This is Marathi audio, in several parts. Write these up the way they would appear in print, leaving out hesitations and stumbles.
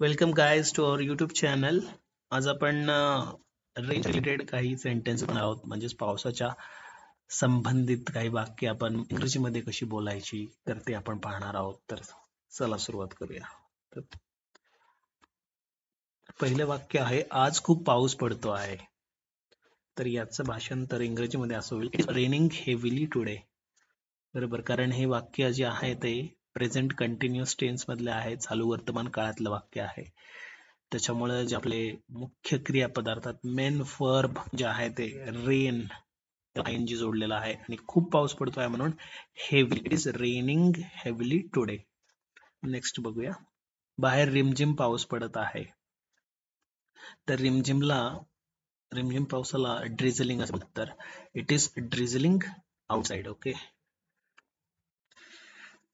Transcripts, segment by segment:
Welcome guys to our YouTube channel. आज आपण रेन रिलेटेड काही सेंटेन्स पण आहोत, म्हणजेच पावसाच्या संबंधित काही वाक्य आपण इंग्रजीमध्ये कशी बोलायची तर ते आपण पाहणार आहोत. तर चला सुरुवात करूया. तर पहिलं वाक्य आहे, आज खूप पाऊस पडतो आहे. तर याचं भाषांतर इंग्रजीमध्ये असं होईल, इट्स रेनिंग हेविली टुडे. बरोबर, कारण हे वाक्य जे आहे ते प्रेझेंट कंटिन्युअस टेन्स मधले आहे, चालू वर्तमान काळातलं वाक्य आहे. त्याच्यामुळे जे आपले मुख्य क्रियापदार्थात मेन वर्ब जे आहे ते रेन ING जोडलेला आहे आणि खूप पाऊस पडतो आहे म्हणून heavy. It is raining heavily today. Next बघूया. बाहेर रिमझिम पाऊस पडत आहे. तर रिमझिम पावसाला ड्रिझलिंग असं बोलतात. तर इट इज ड्रिझलिंग आउटसाइड. ओके.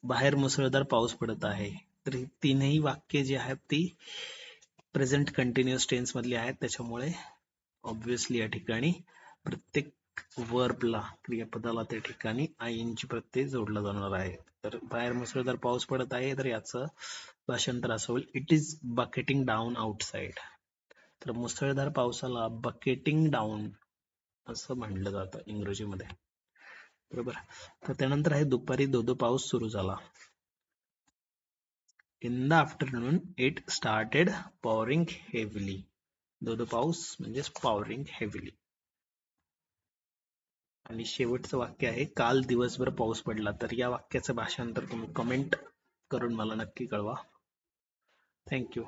बाहेर मुसळधार पाऊस पडत आहे. तर ही तीनही वाक्य जी आहेत ती प्रेझेंट कंटिन्युअस टेन्स मधली आहेत, त्याच्यामुळे ऑब्व्हियसली या ठिकाणी प्रत्येक वर्बला, क्रियापदाला त्या ठिकाणी ING प्रत्यय जोडला जाणार आहे. तर बाहेर मुसळधार पाऊस पडत आहे, तर याचं भाषांतर असं होईल, it is bucketing down outside. तर मुसळधार पावसाला बकेटिंग डाऊन असं म्हणलं जातं इंग्रजीमध्ये. बरोबर. तर त्यानंतर आहे दुपारी धो पाऊस सुरू झाला. In the afternoon it started powering heavily. धो पाऊस म्हणजेच पॉवरिंग हेविली. आणि शेवटचं वाक्य आहे, काल दिवसभर पाऊस पडला. तर या वाक्याचं भाषांतर तुम्ही कमेंट करून मला नक्की कळवा. थँक्यू.